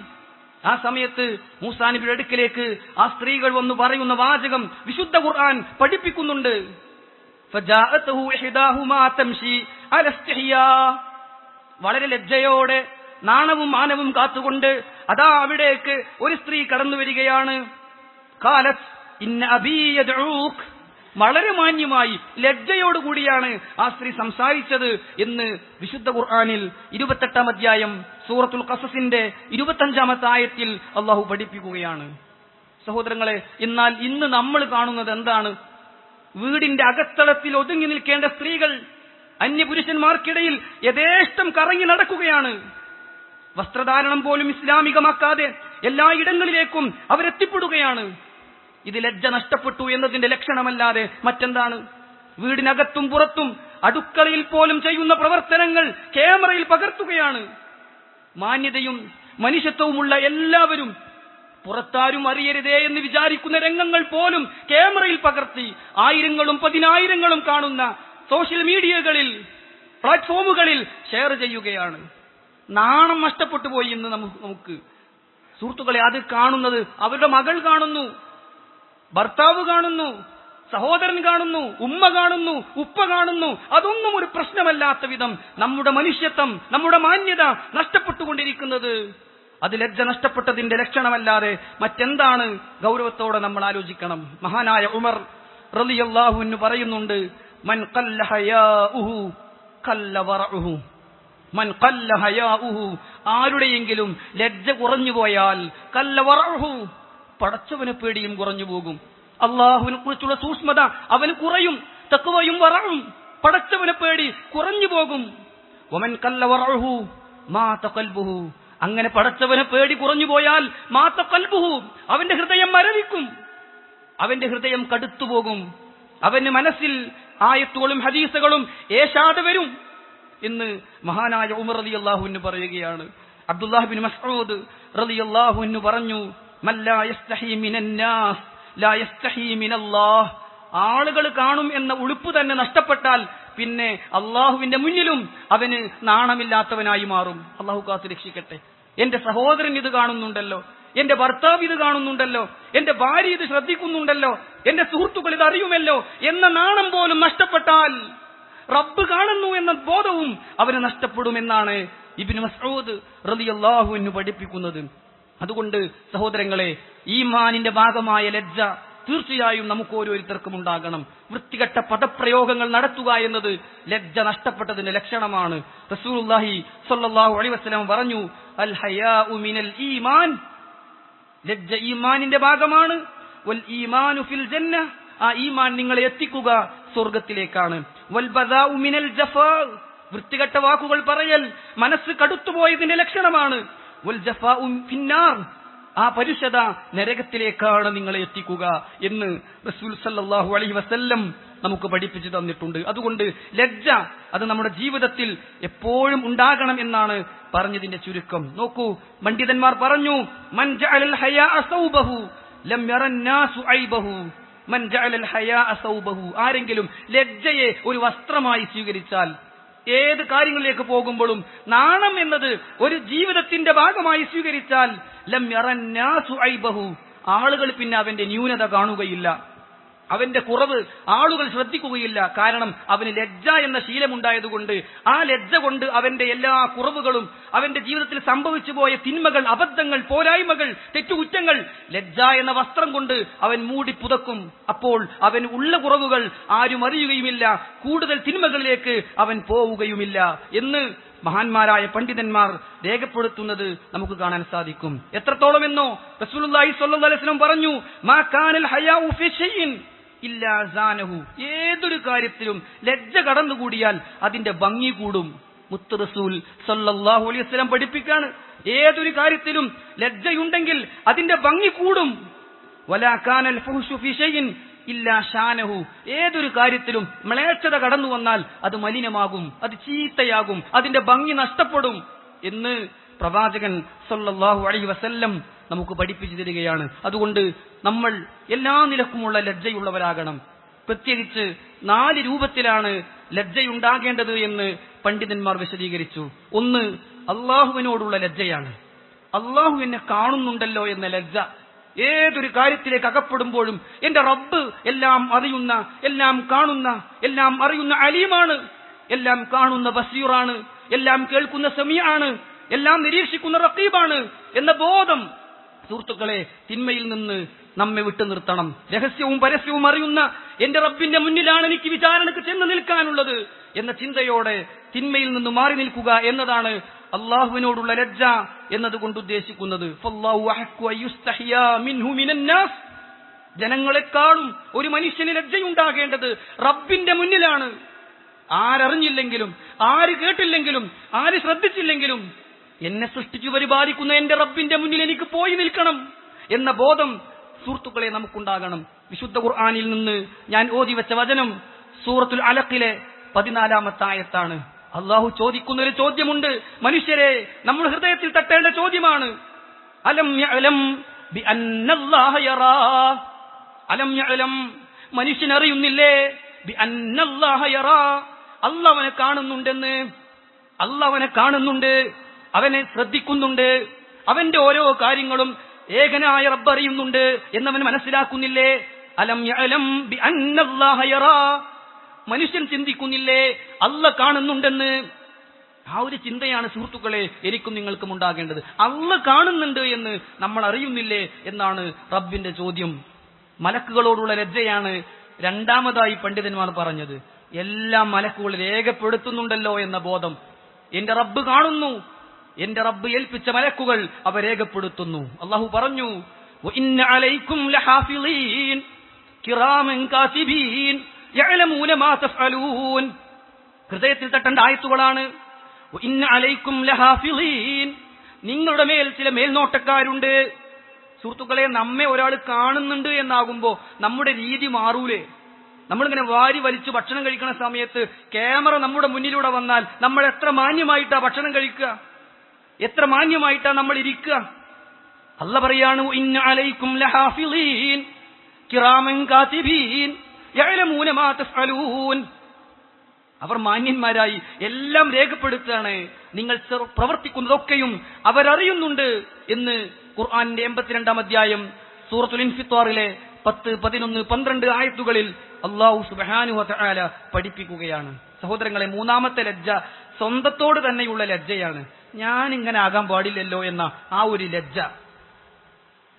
ആ സമയത്ത് മൂസാ നബിയുടെ അടുക്കലേക്ക് ആ സ്ത്രീകൾ വന്നു പറയുന്ന വാചകം വിശുദ്ധ ഖുർആൻ പഠിപ്പിക്കുന്നുണ്ട്. ഫജാഅതുഹു ഇഹ്ദാഹുമാ തംശി അല ഇസ്തിഹ്യാ, വളരെ ലജ്ജയോടെ നാണവും മാനവും കാത്തുകൊണ്ട് അതാ അവിടേക്ക് ഒരു സ്ത്രീ കടന്നു വരികയാണ്. ഖാലത് ഇന്ന അബീ യദ്ഊക്, വളരെ മാന്യമായി ലജ്ജയോടുകൂടിയാണ് ആ സ്ത്രീ സംസാരിച്ചത് എന്ന് വിശുദ്ധ ഖുർആനിൽ 28-ാം അധ്യായം സൂറത്തുൽ ഖസസിന്റെ 25-ാമത്തെ ആയത്തിൽ അള്ളാഹു പഠിപ്പിക്കുകയാണ്. സഹോദരങ്ങളെ, എന്നാൽ ഇന്ന് നമ്മൾ കാണുന്നത് എന്താണ്? വീടിന്റെ അകത്തളത്തിൽ ഒതുങ്ങി നിൽക്കേണ്ട സ്ത്രീകൾ അന്യപുരുഷന്മാർക്കിടയിൽ യഥേഷ്ടം കറങ്ങി നടക്കുകയാണ്. വസ്ത്രധാരണം പോലും ഇസ്ലാമികമാക്കാതെ എല്ലായിടങ്ങളിലേക്കും അവരെത്തിപ്പെടുകയാണ്. ഇത് ലജ്ജ നഷ്ടപ്പെട്ടു എന്നതിന്റെ ലക്ഷണമല്ലാതെ മറ്റെന്താണ്? വീടിനകത്തും പുറത്തും അടുക്കളയിൽ പോലും ചെയ്യുന്ന പ്രവർത്തനങ്ങൾ ക്യാമറയിൽ പകർത്തുകയാണ്. മാന്യതയും മനുഷ്യത്വവുമുള്ള എല്ലാവരും പുറത്താരും അറിയരുതേ എന്ന് വിചാരിക്കുന്ന രംഗങ്ങൾ പോലും ക്യാമറയിൽ പകർത്തി ആയിരങ്ങളും പതിനായിരങ്ങളും കാണുന്ന സോഷ്യൽ മീഡിയകളിൽ, പ്ലാറ്റ്ഫോമുകളിൽ ഷെയർ ചെയ്യുകയാണ്. നാണം നഷ്ടപ്പെട്ടു പോയി എന്ന് നമുക്ക് സുഹൃത്തുക്കളെ, അത് കാണുന്നത് അവരുടെ മകൾ കാണുന്നു, ഭർത്താവ് കാണുന്നു, സഹോദരൻ കാണുന്നു, ഉമ്മ കാണുന്നു, ഉപ്പ കാണുന്നു. അതൊന്നും ഒരു പ്രശ്നമല്ലാത്ത വിധം നമ്മുടെ മനുഷ്യത്വം, നമ്മുടെ മാന്യത നഷ്ടപ്പെട്ടുകൊണ്ടിരിക്കുന്നത് അത് ലജ്ജ നഷ്ടപ്പെട്ടതിന്റെ ലക്ഷണമല്ലാതെ മറ്റെന്താണ്? ഗൗരവത്തോടെ നമ്മൾ ആലോചിക്കണം. മഹാനായ ഉമർ റളിയല്ലാഹു അൻഹു പറയുന്നുണ്ട്, മൻ ഖല്ല ഹയാഉഹു ഖല്ല വറഉഹു. മൻ ഖല്ല ഹയാഉഹു, ആരുടെയെങ്കിലും ലജ്ജ കുറഞ്ഞു പോയാൽ ഖല്ല വറഉഹു, പടച്ചവനെ പേടിയും കുറഞ്ഞു പോകും. അള്ളാഹുവിനെ കുറിച്ചുള്ള സൂക്ഷ്മത അവന് കുറയും. തഖ്വയും വറഉം, പടച്ചവനെ പേടി കുറഞ്ഞു പോകും. വമൻ ഖല്ല വറഉഹു മാത ഖൽബുഹു, അങ്ങനെ പടച്ചവനെ പേടി കുറഞ്ഞു പോയാൽ മാത ഖൽബുഹു, അവന്റെ ഹൃദയം മരവിക്കും, അവന്റെ ഹൃദയം കടുത്തുപോകും, അവന് മനസ്സിൽ ആയത്തുകളും ഹദീസുകളും ഏശാതെ വരും എന്ന് മഹാനായ ഉമർ റളിയല്ലാഹു അൻഹു പറയുകയാണ്. അബ്ദുല്ലാഹ് ബിൻ മസ്ഊദ് റളിയല്ലാഹു അൻഹു പറഞ്ഞു, മൻ ലാ യസ്തഹി മിനന്നാസ് ലാ യസ്തഹി മിനല്ലാഹ്, ആളുകൾ കാണും എന്ന ഉളുപ്പ് തന്നെ നഷ്ടപ്പെട്ടാൽ പിന്നെ അള്ളാഹുവിന്റെ മുന്നിലും അവന് നാണമില്ലാത്തവനായി മാറും. അള്ളാഹു കാത്തു രക്ഷിക്കട്ടെ. എന്റെ സഹോദരൻ ഇത് കാണുന്നുണ്ടല്ലോ, എന്റെ ഭർത്താവ് ഇത് കാണുന്നുണ്ടല്ലോ, എന്റെ ഭാര്യ ഇത് ശ്രദ്ധിക്കുന്നുണ്ടല്ലോ, എന്റെ സുഹൃത്തുക്കൾ ഇത് അറിയുമല്ലോ എന്ന നാണം പോലും നഷ്ടപ്പെട്ടാൽ റബ്ബ് കാണുന്നു എന്ന ബോധവും അവന് നഷ്ടപ്പെടുമെന്നാണ് ഇബ്നു മസ്ഊദ് റളിയല്ലാഹു അൻഹു പഠിപ്പിക്കുന്നത്. അതുകൊണ്ട് സഹോദരങ്ങളെ, ഈമാനിന്റെ ഭാഗമായ ലജ്ജ തീർച്ചയായും നമുക്ക് ഓരോരുത്തർക്കും ഉണ്ടാകണം. വൃത്തികെട്ട പദപ്രയോഗങ്ങൾ നടത്തുക എന്നത് ലജ്ജ നഷ്ടപ്പെട്ടതിന്റെ ലക്ഷണമാണ്. റസൂലുള്ളാഹി സ്വല്ലല്ലാഹു അലൈഹി വസല്ലം പറഞ്ഞു, അൽ ഹയാഉ മിനൽ ഈമാൻ, ലജ്ജ ഈമാനിന്റെ ഭാഗമാണ്. വൽ ഈമാനു ഫിൽ ജന്ന, ആ ഈമാൻ നിങ്ങളെ എത്തിക്കുക സ്വർഗത്തിലേക്കാണ്. വൽ ബദാഉ മിനൽ ജഫാ, വൃത്തികെട്ട വാക്കുകൾ പറയൽ മനസ്സ് കടുത്തുപോയതിന്റെ ലക്ഷണമാണ്. വൽ ജഫാഉ ഫിന്നാർ, ആ പരുഷത നരകത്തിലേക്കാണ് നിങ്ങളെ എത്തിക്കുക എന്ന് റസൂൽ സല്ലല്ലാഹു അലൈഹി വസല്ലം നമുക്ക് പഠിപ്പിച്ചു തന്നിട്ടുണ്ട്. അതുകൊണ്ട് ലജ്ജ അത് നമ്മുടെ ജീവിതത്തിൽ എപ്പോഴും ഉണ്ടാകണം എന്നാണ് പറഞ്ഞതിന്റെ ചുരുക്കം. നോക്കൂ, പണ്ഡിതന്മാർ പറഞ്ഞു, മൻ ജഅലൽ ഹയാഅ സൗബഹു ലം യറന്നാസു ഐബഹു. മൻ ജഅലൽ ഹയാഅ സൗബഹു, ആരെങ്കിലും ലജ്ജയെ ഒരു വസ്ത്രമായി സ്വീകരിച്ചാൽ, ഏത് കാര്യങ്ങളിലേക്ക് പോകുമ്പോഴും നാണം എന്നത് ഒരു ജീവിതത്തിന്റെ ഭാഗമായി സ്വീകരിച്ചാൽ, ലം യറന്നാസു ഐബഹു, ആളുകൾ പിന്നെ അവന്റെ ന്യൂനത കാണുകയില്ല, അവന്റെ കുറവ് ആളുകൾ ശ്രദ്ധിക്കുകയില്ല. കാരണം അവന് ലജ്ജ എന്ന ശീലമുണ്ടായതുകൊണ്ട് ആ ലജ്ജ കൊണ്ട് അവന്റെ എല്ലാ കുറവുകളും, അവന്റെ ജീവിതത്തിൽ സംഭവിച്ചു പോയ തിന്മകൾ, അബദ്ധങ്ങൾ, പോരായ്മകൾ, തെറ്റുകുറ്റങ്ങൾ ലജ്ജ എന്ന വസ്ത്രം കൊണ്ട് അവൻ മൂടി പുതക്കും. അപ്പോൾ അവൻ ഉള്ള കുറവുകൾ ആരും അറിയുകയുമില്ല, കൂടുതൽ തിന്മകളിലേക്ക് അവൻ പോവുകയുമില്ല എന്ന് മഹാന്മാരായ പണ്ഡിതന്മാർ രേഖപ്പെടുത്തുന്നത് നമുക്ക് കാണാൻ സാധിക്കും. എത്രത്തോളം എന്നോ, റസൂലുള്ളാഹി സ്വല്ലല്ലാഹു അലൈഹി വസല്ലം പറഞ്ഞു, മാ കാനൽ ഹയാഉ ഫീ ഷൈഇൻ ഇല്ലാ സാനഹു, ഏതൊരു കാര്യത്തിലും ലജ്ജ കടന്നുകൂടിയാൽ അതിന്റെ ഭംഗി കൂടും. മുത്ത് റസൂൽ സ്വല്ലല്ലാഹു അലൈഹി വസല്ലം പഠിപ്പിക്കാണ്, ഏതൊരു കാര്യത്തിലും ലജ്ജയുണ്ടെങ്കിൽ അതിന്റെ ഭംഗി കൂടും. വലാ കാനൽ ഫുഹ്ഷു ഫീ ഷൈഇൻ ഇല്ലാ ഷാനഹു, ഏതൊരു കാര്യത്തിലും മ്ലേച്ഛത കടന്നു വന്നാൽ അത് മലിനമാകും, അത് ചീത്തയാകും, അതിന്റെ ഭംഗി നഷ്ടപ്പെടും എന്ന് പ്രവാചകൻ സല്ലല്ലാഹു അലൈഹി വസല്ലം നമുക്ക് പഠിപ്പിച്ചു തരികയാണ്. അതുകൊണ്ട് നമ്മൾ എല്ലാ നിലക്കുമുള്ള ലജ്ജയുള്ളവരാകണം. പ്രത്യേകിച്ച് 4 രൂപത്തിലാണ് ലജ്ജയുണ്ടാകേണ്ടത് എന്ന് പണ്ഡിതന്മാർ വിശദീകരിച്ചു. ഒന്ന്, അള്ളാഹുവിനോടുള്ള ലജ്ജയാണ്. അള്ളാഹു എന്നെ കാണുന്നുണ്ടല്ലോ എന്ന ലജ്ജ. ഏതൊരു കാര്യത്തിലേക്ക് അകപ്പെടുമ്പോഴും എന്റെ റബ്ബ് എല്ലാം അറിയുന്ന, എല്ലാം കാണുന്ന, എല്ലാം അറിയുന്ന അലീമാണ്, എല്ലാം കാണുന്ന ബസീറാണ്, എല്ലാം കേൾക്കുന്ന സമീആണ്, എല്ലാം നിരീക്ഷിക്കുന്ന റഖീബാണ് എന്ന ബോധം സുഹൃത്തുക്കളെ തിന്മയിൽ നിന്ന് നമ്മെ വിട്ടു നിർത്തണം. രഹസ്യവും പരസ്യവും അറിയുന്ന എന്റെ റബ്ബിന്റെ മുന്നിലാണ് എനിക്ക് വിചാരണക്ക് ചെന്ന് നിൽക്കാനുള്ളത് എന്ന ചിന്തയോടെ തിന്മയിൽ നിന്ന് മാറി നിൽക്കുക എന്നതാണ് അള്ളാഹുവിനോടുള്ള ലജ്ജ എന്നതുകൊണ്ട് ഉദ്ദേശിക്കുന്നത്. ജനങ്ങളെക്കാളും ഒരു മനുഷ്യന് ലജ്ജയുണ്ടാകേണ്ടത് റബ്ബിന്റെ മുന്നിലാണ്. ആരറിഞ്ഞില്ലെങ്കിലും, ആര് കേട്ടില്ലെങ്കിലും, ആര് ശ്രദ്ധിച്ചില്ലെങ്കിലും എന്നെ സൃഷ്ടിച്ചു പരിപാലിക്കുന്ന എന്റെ റബ്ബിന്റെ മുന്നിൽ എനിക്ക് പോയി നിൽക്കണം എന്ന ബോധം സുഹൃത്തുക്കളെ നമുക്കുണ്ടാകണം. വിശുദ്ധ ഖുർആനിൽ നിന്ന് ഞാൻ ഓതി വെച്ച വചനം സൂറത്തുൽ അലഖിലെ 14-ാമത്തെ ആയത്താണ്. അള്ളാഹു ചോദിക്കുന്ന ഒരു ചോദ്യമുണ്ട്. മനുഷ്യരെ, നമ്മുടെ ഹൃദയത്തിൽ തട്ടേണ്ട ചോദ്യമാണ്. അലം യഅലം ബിഅന്നല്ലാഹ യറാ. അലം യഅലം, മനുഷ്യൻ അറിയുന്നില്ലേ? ബിഅന്നല്ലാഹ യറാ, അല്ലാഹു അവനെ കാണുന്നുണ്ടെന്ന്. അല്ലാഹു അവനെ കാണുന്നുണ്ട്, അവനെ ശ്രദ്ധിക്കുന്നുണ്ട്, അവന്റെ ഓരോ കാര്യങ്ങളും ഏകനായ റബ്ബ് അറിയുന്നുണ്ട് എന്നവൻ മനസ്സിലാക്കുന്നില്ലേ? അലം യഅലം ബിഅന്നല്ലാഹ യറാ, മനുഷ്യൻ ചിന്തിക്കുന്നില്ലേ അല്ലാഹ് കാണുന്നുണ്ടെന്ന്? ആ ഒരു ചിന്തയാണ് സുഹൃത്തുക്കളെ എനിക്കും നിങ്ങൾക്കും ഉണ്ടാകേണ്ടത്. അല്ലാഹ് കാണുന്നുണ്ട് എന്ന് നമ്മൾ അറിയുന്നില്ലേ എന്നാണ് റബ്ബിന്റെ ചോദ്യം. മലക്കുകളോടുള്ള ലജ്ജയാണ് രണ്ടാമതായി പണ്ഡിതന്മാർ പറഞ്ഞത്. എല്ലാ മലക്കുകൾ രേഖപ്പെടുത്തുന്നുണ്ടല്ലോ എന്ന ബോധം. എന്റെ റബ്ബ് കാണുന്നു, എന്റെ റബ്ബ് ഏൽപ്പിച്ച മലക്കുകൾ അവ രേഖപ്പെടുത്തുന്നു. അല്ലാഹു പറഞ്ഞു, വഇന്ന അലൈക്കും ലഹാഫിളീൻ കിറാമൻ കാതിബീൻ യഅലമൂന മാ തഫ്അലൂൻ. ഹൃദയത്തിൽ തട്ടേണ്ട ആയത്തുകളാണ്. വഇന്ന അലൈക്കും ലഹാഫിളീൻ, നിങ്ങളുടെ മേൽ ചില മേൽനോട്ടക്കാരുണ്ട്. സുഹൃത്തുക്കളെ, നമ്മെ ഒരാൾ കാണുന്നുണ്ട് എന്നാകുമ്പോ നമ്മുടെ രീതി മാറൂലേ? നമ്മളിങ്ങനെ വാരി വലിച്ചു ഭക്ഷണം കഴിക്കുന്ന സമയത്ത് ക്യാമറ നമ്മുടെ മുന്നിലൂടെ വന്നാൽ നമ്മൾ എത്ര മാന്യമായിട്ടാ ഭക്ഷണം കഴിക്കുക, എത്ര മാന്യമായിട്ടാ നമ്മൾ ഇരിക്കുക. അല്ലാഹു പറയാണ്, ഇന്ന അലൈക്കും ലഹാഫിളീൻ കിറാമൻ കാതിബീൻ യഅലമൂന മാ തഫ്അലൂൻ. അവർ മാന്യന്മാരായി എല്ലാം രേഖപ്പെടുത്തുകയാണ്. നിങ്ങൾ പ്രവർത്തിക്കുന്നതൊക്കെയും അവരറിയുന്നുണ്ട് എന്ന് ഖുർആന്റെ 82-ാം അധ്യായം സൂറത്തുൽ ഇൻഫിത്താറിലെ 10, 11, 12 ആയത്തുകളിൽ അല്ലാഹു സുബ്ഹാനഹു വ തആല പഠിപ്പിക്കുകയാണ്. സഹോദരങ്ങളെ, മൂന്നാമത്തെ ലജ്ജ സ്വന്തത്തോട് തന്നെയുള്ള ലജ്ജയാണ്. ഞാൻ ഇങ്ങനെ ആകാൻ പാടില്ലല്ലോ എന്ന ആ ഒരു ലജ്ജ.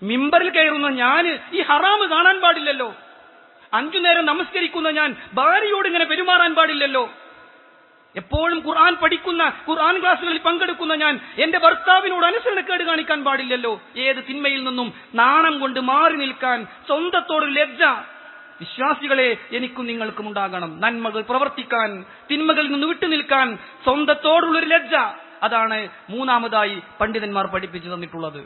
മിമ്പറിൽ കയറുന്ന ഞാൻ ഈ ഹറാമ് കാണാൻ പാടില്ലല്ലോ. 5 നേരം നമസ്കരിക്കുന്ന ഞാൻ ഭാര്യയോട് ഇങ്ങനെ പെരുമാറാൻ പാടില്ലല്ലോ. എപ്പോഴും ഖുർആൻ പഠിക്കുന്ന, ഖുർആൻ ക്ലാസുകളിൽ പങ്കെടുക്കുന്ന ഞാൻ എന്റെ ഭർത്താവിനോട് അനുസരണക്കേട് കാണിക്കാൻ പാടില്ലല്ലോ. ഏത് തിന്മയിൽ നിന്നും നാണം കൊണ്ട് മാറി നിൽക്കാൻ സ്വന്തത്തോട് ലജ്ജ വിശ്വാസികളെ എനിക്കും നിങ്ങൾക്കും ഉണ്ടാകണം. നന്മകൾ പ്രവർത്തിക്കാൻ, തിന്മകളിൽ നിന്ന് വിട്ടുനിൽക്കാൻ സ്വന്തത്തോടുള്ളൊരു ലജ്ജ, അതാണ് മൂന്നാമതായി പണ്ഡിതന്മാർ പഠിപ്പിച്ചു തന്നിട്ടുള്ളത്.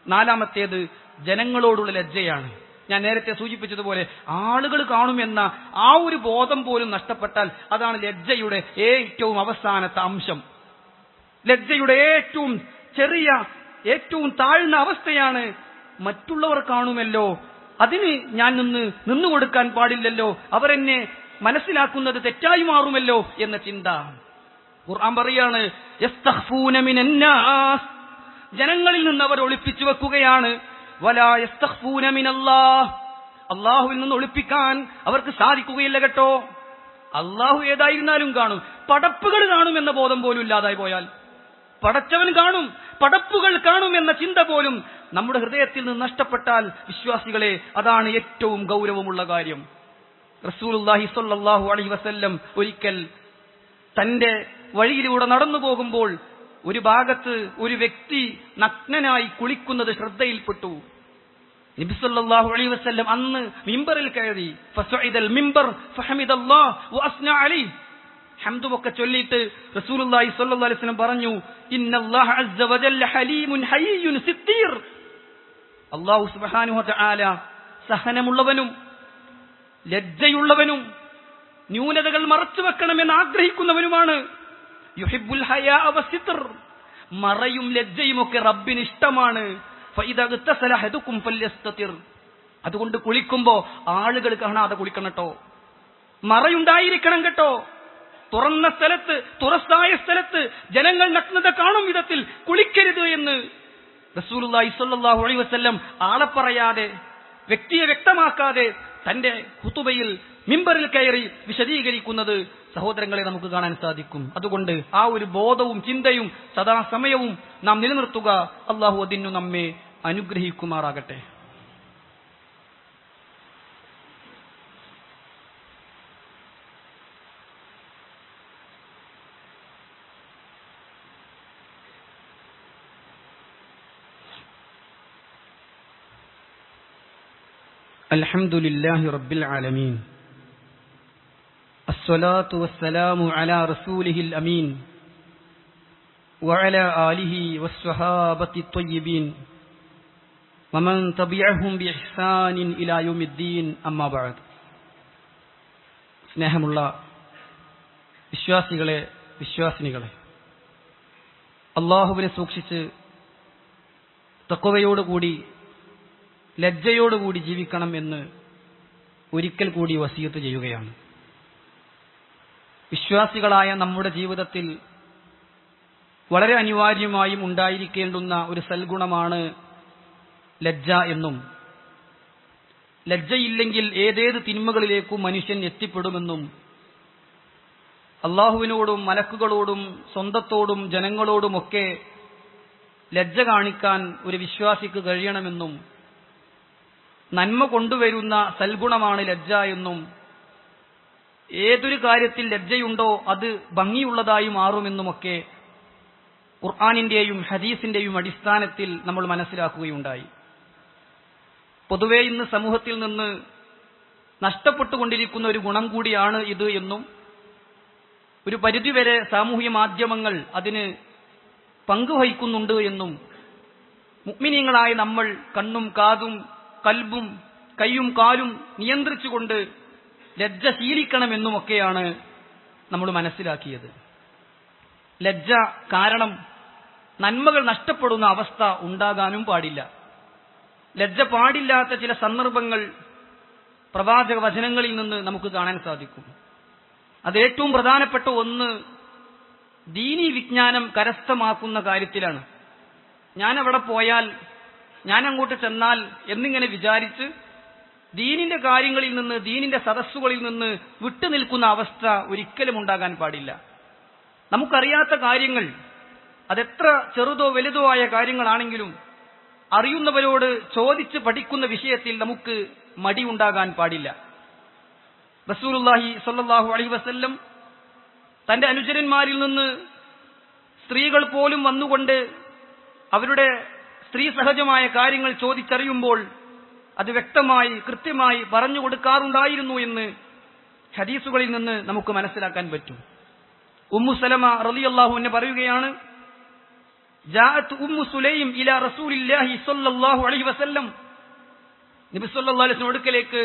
നാലാമത്തേത് ജനങ്ങളോടുള്ള ലജ്ജയാണ്. ഞാൻ നേരത്തെ സൂചിപ്പിച്ചതുപോലെ ആളുകൾ കാണുമെന്ന ആ ഒരു ബോധം പോലും നഷ്ടപ്പെട്ടാൽ അതാണ് ലജ്ജയുടെ ഏറ്റവും അവസാനത്തെ അംശം. ലജ്ജയുടെ ഏറ്റവും ചെറിയ, ഏറ്റവും താഴ്ന്ന അവസ്ഥയാണ് മറ്റുള്ളവർ കാണുമല്ലോ, അതിന് ഞാൻ നിന്നുകൊടുക്കാൻ പാടില്ലല്ലോ, അവരെന്നെ മനസ്സിലാക്കുന്നത് തെറ്റായി മാറുമല്ലോ എന്ന ചിന്ത. ഖുർആൻ പറയാണ്, യസ്തഖ്ഫൂന മിനന്നാസ്, ജനങ്ങളിൽ നിന്ന് അവർ ഒളിപ്പിച്ചു വെക്കുകയാണ്. വലാ യസ്തഖ്ഫൂന മിനല്ലാഹ്, അല്ലാഹുവിൽ നിന്ന് ഒളിപ്പിക്കാൻ അവർക്ക് സാധിക്കുകയില്ല കേട്ടോ. അല്ലാഹു ഏതായിരുന്നാലും കാണും. പടപ്പുകൾ കാണുമെന്ന ബോധം പോലും ഇല്ലാതായി പോയാൽ, പടച്ചവൻ കാണും, പടപ്പുകൾ കാണുമെന്ന ചിന്ത പോലും നമ്മുടെ ഹൃദയത്തിൽ നിന്ന് നഷ്ടപ്പെട്ടാൽ വിശ്വാസികളെ അതാണ് ഏറ്റവും ഗൗരവമുള്ള കാര്യം. റസൂലുള്ളാഹി സ്വല്ലല്ലാഹു അലൈഹി വസല്ലം ഒരിക്കൽ തന്റെ വഴിയിലൂടെ നടന്നു പോകുമ്പോൾ ഒരു ഭാഗത്ത് ഒരു വ്യക്തി നഗ്നനായി കുളിക്കുന്നത് ശ്രദ്ധയിൽപ്പെട്ടു. നബി സല്ലല്ലാഹു അലൈഹി വസല്ലം അന്ന് മിമ്പറിൽ കയറി, ഫസഇദൽ മിമ്പർ ഫഹമിദല്ലാഹ് വഅസ്ന അലൈഹി, ഹംദുമൊക്കെ ചൊല്ലിയിട്ട് റസൂലുള്ളാഹി സ്വല്ലല്ലാഹു അലൈഹി വസല്ലം പറഞ്ഞു, ഇന്നല്ലാഹ അസ്സ വജല്ല ഹലീമുൻ ഹയ്യുൻ സിത്തീർ, അല്ലാഹു സുബ്ഹാനഹു വ തആല സഹനമുള്ളവനും ലജ്ജയുള്ളവനും ന്യൂനതകൾ മറച്ചു വെക്കണമെന്ന് ആഗ്രഹിക്കുന്നവനുമാണ്. യുഹിബ്ബുൽ ഹയാ വസിത്ർ, മറയും ലജ്ജയുമൊക്കെ റബ്ബിന് ഇഷ്ടമാണ്. ഫഇദാ ഗതസല ഹദുകും ഫല്യസ്തതിർ, അതുകൊണ്ട് കുളിക്കുമ്പോ ആളുകൾ കാണാതെ കുളിക്കണം കേട്ടോ, മറയുണ്ടായിരിക്കണം കേട്ടോ. തുറന്ന സ്ഥലത്ത്, തുറസായ സ്ഥലത്ത് ജനങ്ങൾ നഗ്നത കാണും വിധത്തിൽ കുളിക്കരുത് എന്ന് റസൂലുള്ളാഹി സ്വല്ലല്ലാഹു അലൈഹി വസല്ലം ആളെ പറയാതെ, വ്യക്തിയെ വ്യക്തമാക്കാതെ തന്റെ ഖുതുബയിൽ മിമ്പറിൽ കയറി വിശദീകരിക്കുന്നത് സഹോദരങ്ങളെ നമുക്ക് കാണാൻ സാധിക്കും. അതുകൊണ്ട് ആ ഒരു ബോധവും ചിന്തയും സദാസമയവും നാം നിലനിർത്തുക. അല്ലാഹു അതിനു നമ്മെ അനുഗ്രഹിക്കുമാറാകട്ടെ. അൽഹംദുലില്ലാഹി റബ്ബിൽ ആലമീൻ. الصلاة والسلام على رسوله الأمين وعلى آله والصحابة الطيبين ومن تبعهم بإحسان إلى يوم الدين أما بعد. സ്നേഹമുള്ള വിശ്വാസികളെ, വിശ്വാസിനികളെ, അല്ലാഹുവിനെ സൂക്ഷിച്ച് തഖ്വയോടുകൂടി ലജ്ജയോടുകൂടി ജീവിക്കണം എന്ന് ഒരിക്കൽ കൂടി വസിയത്ത് ചെയ്യുകയാണ്. വിശ്വാസികളായ നമ്മുടെ ജീവിതത്തിൽ വളരെ അനിവാര്യമായും ഉണ്ടായിരിക്കേണ്ടുന്ന ഒരു സൽഗുണമാണ് ലജ്ജ എന്നും, ലജ്ജയില്ലെങ്കിൽ ഏതേത് തിന്മകളിലേക്കും മനുഷ്യൻ എത്തിപ്പെടുമെന്നും അല്ലാഹുവിനോടും മലക്കുകളോടും സ്വന്തത്തോടും ജനങ്ങളോടുമൊക്കെ ലജ്ജ കാണിക്കാൻ ഒരു വിശ്വാസിക്ക് കഴിയണമെന്നും, നന്മ കൊണ്ടുവരുന്ന സൽഗുണമാണ് ലജ്ജ എന്നും, ഏതൊരു കാര്യത്തിൽ ലജ്ജയുണ്ടോ അത് ഭംഗിയുള്ളതായി മാറുമെന്നുമൊക്കെ ഖുർആനിന്റെയും ഹദീസിന്റെയും അടിസ്ഥാനത്തിൽ നമ്മൾ മനസ്സിലാക്കുകയുണ്ടായി. പൊതുവെ ഇന്ന് സമൂഹത്തിൽ നിന്ന് നഷ്ടപ്പെട്ടുകൊണ്ടിരിക്കുന്ന ഒരു ഗുണം കൂടിയാണ് ഇത് എന്നും, ഒരു പരിധിവരെ സാമൂഹ്യ മാധ്യമങ്ങൾ അതിന് പങ്കുവഹിക്കുന്നുണ്ട് എന്നും, മുഅ്മിനീങ്ങളായ നമ്മൾ കണ്ണും കാതും കൽബും കൈയും കാലും നിയന്ത്രിച്ചുകൊണ്ട് ലജ്ജ ശീലിക്കണമെന്നുമൊക്കെയാണ് നമ്മൾ മനസ്സിലാക്കിയത്. ലജ്ജ കാരണം നന്മകൾ നഷ്ടപ്പെടുന്ന അവസ്ഥ ഉണ്ടാകാനും പാടില്ല. ലജ്ജ പാടില്ലാത്ത ചില സന്ദർഭങ്ങൾ പ്രവാചക വചനങ്ങളിൽ നിന്ന് നമുക്ക് കാണാൻ സാധിക്കും. അത് ഏറ്റവും പ്രധാനപ്പെട്ട ഒന്ന് ദീനീ വിജ്ഞാനം കരസ്ഥമാക്കുന്ന കാര്യത്തിലാണ്. ഞാൻ അവിടെ പോയാൽ, ഞാൻ അങ്ങോട്ട് ചെന്നാൽ എന്നിങ്ങനെ വിചാരിച്ച് ദീനിന്റെ കാര്യങ്ങളിൽ നിന്ന്, ദീനിന്റെ സദസ്സുകളിൽ നിന്ന് വിട്ടുനിൽക്കുന്ന അവസ്ഥ ഒരിക്കലും ഉണ്ടാകാൻ പാടില്ല. നമുക്കറിയാത്ത കാര്യങ്ങൾ, അതെത്ര ചെറുതോ വലുതോ ആയ കാര്യങ്ങളാണെങ്കിലും അറിയുന്നവരോട് ചോദിച്ച് പഠിക്കുന്ന വിഷയത്തിൽ നമുക്ക് മടിയുണ്ടാകാൻ പാടില്ല. റസൂലുള്ളാഹി സ്വല്ലല്ലാഹു അലൈഹി വസല്ലം തന്റെ അനുചരന്മാരിൽ നിന്ന് സ്ത്രീകൾ പോലും വന്നുകൊണ്ട് അവരുടെ സ്ത്രീ സഹജമായ കാര്യങ്ങൾ ചോദിച്ചറിയുമ്പോൾ അത് വ്യക്തമായി കൃത്യമായി പറഞ്ഞു കൊടുക്കാറുണ്ടായിരുന്നു എന്ന് ഹദീസുകളിൽ നിന്ന് നമുക്ക് മനസ്സിലാക്കാൻ പറ്റും. ഉമ്മു സലമ റളിയല്ലാഹു അൻഹ പറയുകയാണ്, ജാഅത്ത് ഉമ്മു സുലൈം ഇലാ റസൂലില്ലാഹി സ്വല്ലല്ലാഹു അലൈഹി വസല്ലം. നബി സല്ലല്ലാഹു അലൈഹി വസല്ലം അടുക്കലേക്ക്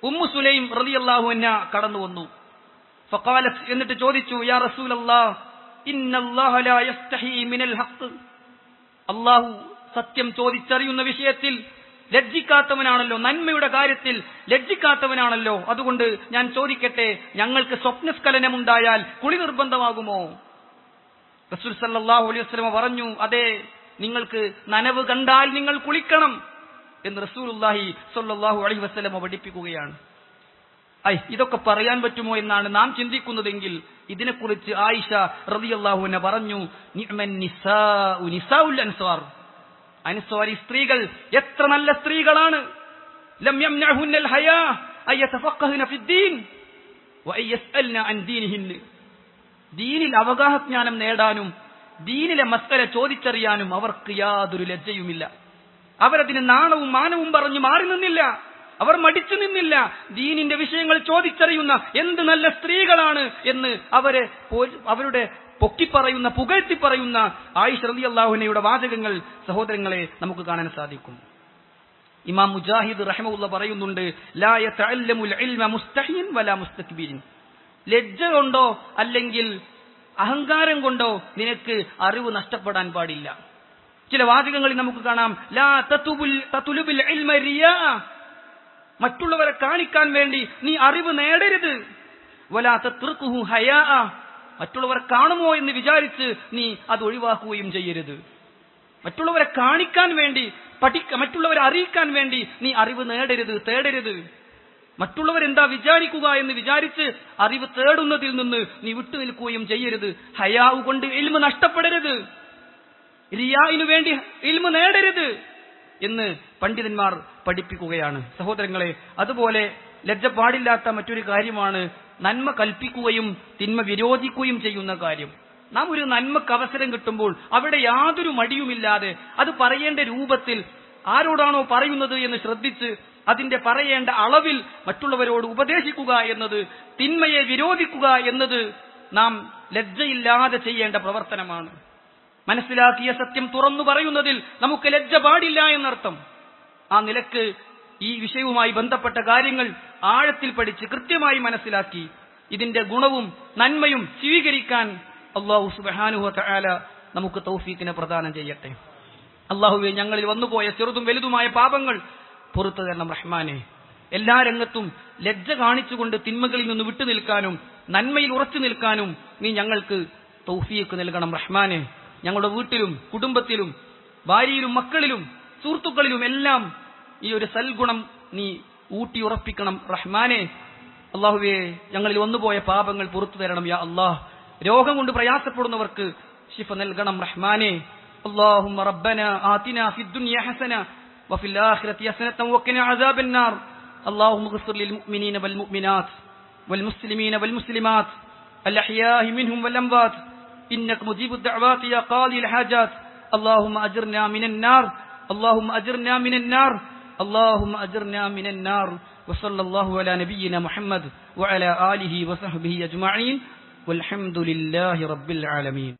ഉമ്മു സുലൈം റളിയല്ലാഹു അൻഹ കടന്നു വന്നു. ഫഖാലത്ത്, എന്നിട്ട് ചോദിച്ചു, യാ റസൂലല്ലാഹ്, ഇന്നല്ലാഹ ലാ യസ്തഹി മിനൽ ഹഖ്. അല്ലാഹു സത്യം ചോദിച്ചറിയുന്ന വിഷയത്തിൽ ലജ്ജിക്കാത്തവനാണല്ലോ, നന്മയുടെ കാര്യത്തിൽ ലജ്ജിക്കാത്തവനാണല്ലോ. അതുകൊണ്ട് ഞാൻ ചോദിക്കട്ടെ, ഞങ്ങൾക്ക് സ്വപ്നസ്ഖലനമുണ്ടായാൽ കുളി നിർബന്ധമാകുമോ? റസൂൽ സല്ലല്ലാഹു അലൈഹി വസല്ലം പറഞ്ഞു, അതെ, നിങ്ങൾക്ക് നനവ് കണ്ടാൽ നിങ്ങൾ കുളിക്കണം എന്ന് റസൂലുള്ളാഹി സ്വല്ലല്ലാഹു അലൈഹി വസല്ലം പഠിപ്പിക്കുകയാണ്. ഇതൊക്കെ പറയാൻ പറ്റുമോ എന്നാണ് നാം ചിന്തിക്കുന്നതെങ്കിൽ ഇതിനെക്കുറിച്ച് ആയിഷ റളിയല്ലാഹു അൻഹ പറഞ്ഞു, നിഅമൻ നിസാഉ നിസാഉൽ അൻസാർ. അൻസാരി സ്ത്രീകൾ എത്ര നല്ല സ്ത്രീകളാണ്. ലം യംനഅഹുന്നൽ ഹയാ അയതഫഖഹന ഫിദ്ദീൻ വയസ്അൽന അൻ ദീനിഹിൻ. ദീനിൽ അവഗാഹജ്ഞാനം നേടാനും ദീനിലെ മസ്അല ചോദിച്ചറിയാനും അവർക്ക് യാതൊരു ലജ്ജയുമില്ല. അവരതിന് നാണവും മാനവും പറഞ്ഞു മാറി നിന്നില്ല, അവർ മടിച്ചു നിന്നില്ല. ദീനിന്റെ വിഷയങ്ങൾ ചോദിച്ചറിയുന്ന എന്ത് നല്ല സ്ത്രീകളാണ് എന്ന് അവരുടെ പൊക്കിപ്പറയുന്ന, പുകഴ്ത്തി പറയുന്ന ആയിഷ റളിയല്ലാഹു അൻഹയുടെ വാചകങ്ങൾ സഹോദരങ്ങളെ നമുക്ക് കാണാൻ സാധിക്കും. ഇമാം മുജാഹിദ് റഹിമഹുല്ലാഹ് പറയുന്നുണ്ട്, ലാ യതഅല്ലമുൽ ഇൽമ മുസ്തഹിൻ വലാ മുസ്തക്ബിരിൻ. ലജ്ജ കൊണ്ടോ അല്ലെങ്കിൽ അഹങ്കാരം കൊണ്ടോ നിനക്ക് അറിവ് നഷ്ടപ്പെടാൻ പാടില്ല. ചില വാചകങ്ങളിൽ നമുക്ക് കാണാം, ലാ തതുലുബിൽ ഇൽമ റിയാ. മറ്റുള്ളവരെ കാണിക്കാൻ വേണ്ടി നീ അറിവ് നേടരുത്. വലാ തത്റുഖുഹു ഹയാ. മറ്റുള്ളവർ കാണുമോ എന്ന് വിചാരിച്ച് നീ അത് ഒഴിവാക്കുകയും ചെയ്യരുത്. മറ്റുള്ളവരെ കാണിക്കാൻ വേണ്ടി മറ്റുള്ളവരെ അറിയിക്കാൻ വേണ്ടി നീ അറിവ് നേടരുത്, തേടരുത്. മറ്റുള്ളവരെന്താ വിചാരിക്കുക എന്ന് വിചാരിച്ച് അറിവ് തേടുന്നതിൽ നിന്ന് നീ വിട്ടുനിൽക്കുകയും ചെയ്യരുത്. ഹയാവ് കൊണ്ട് ഇൽമ് നഷ്ടപ്പെടരുത്, റിയായിനു വേണ്ടി ഇൽമ് നേടരുത് എന്ന് പണ്ഡിതന്മാർ പഠിപ്പിക്കുകയാണ്. സഹോദരങ്ങളെ, അതുപോലെ ലജ്ജ പാടില്ലാത്ത മറ്റൊരു കാര്യമാണ് നന്മ കൽപ്പിക്കുകയും തിന്മ വിരോധിക്കുകയും ചെയ്യുന്ന കാര്യം. നാം ഒരു നന്മക്ക് അവസരം കിട്ടുമ്പോൾ അവിടെ യാതൊരു മടിയുമില്ലാതെ അത് പറയേണ്ട രൂപത്തിൽ ആരോടാണോ പറയുന്നത് എന്ന് ശ്രദ്ധിച്ച് അതിന്റെ പറയേണ്ട അളവിൽ മറ്റുള്ളവരോട് ഉപദേശിക്കുക എന്നത്, തിന്മയെ വിരോധിക്കുക എന്നത് നാം ലജ്ജയില്ലാതെ ചെയ്യേണ്ട പ്രവർത്തനമാണ്. മനസ്സിലാക്കിയ സത്യം തുറന്നു പറയുന്നതിൽ നമുക്ക് ലജ്ജ പാടില്ല എന്നർത്ഥം. ആ നിലക്ക് ഈ വിഷയവുമായി ബന്ധപ്പെട്ട കാര്യങ്ങൾ ആഴത്തിൽ പഠിച്ച് കൃത്യമായി മനസ്സിലാക്കി ഇതിന്റെ ഗുണവും നന്മയും സ്വീകരിക്കാൻ അല്ലാഹു സുബ്ഹാനഹു വ തആല നമുക്ക് തൗഫീഖിനെ പ്രദാനം ചെയ്യട്ടെ. അല്ലാഹുവേ, ഞങ്ങളിൽ വന്നുപോയ ചെറുതും വലുതുമായ പാപങ്ങൾ പുറത്തു തരണം റഹ്മാനെ. എല്ലാ രംഗത്തും ലജ്ജ കാണിച്ചുകൊണ്ട് തിന്മകളിൽ നിന്ന് വിട്ടുനിൽക്കാനും നന്മയിൽ ഉറച്ചു നിൽക്കാനും നീ ഞങ്ങൾക്ക് തൗഫീഖ് നൽകണം റഹ്മാനെ. ഞങ്ങളുടെ വീട്ടിലും കുടുംബത്തിലും ഭാര്യയിലും മക്കളിലും സുഹൃത്തുക്കളിലും എല്ലാം ഈ ഒരു സൽഗുണം നീ ഊട്ടിയുറപ്പിക്കണം റഹ്മാനെ. അല്ലാഹുവേ, ഞങ്ങളിൽ വന്നുപോയ പാപങ്ങൾ പുറത്തു തരണം യാ അല്ലാഹ്. രോഗം കൊണ്ട് പ്രയാസപ്പെടുന്നവർക്ക് ശിഫ നൽകണം റഹ്മാനെ. اللهم ربنا آتنا في الدنيا حسنة وفي الآخرة حسنة وقنا عذاب النار. اللهم اغفر للمؤمنين والمؤمنات والمسلمين والمسلمات الأحياء منهم والأموات إنك مجيب الدعوات يا قاضي الحاجات. اللهم أجرنا من النار، اللهم أجرنا من النار، اللهم أجرنا من النار. وصلى الله على نبينا محمد وعلى آله وصحبه أجمعين والحمد لله رب العالمين.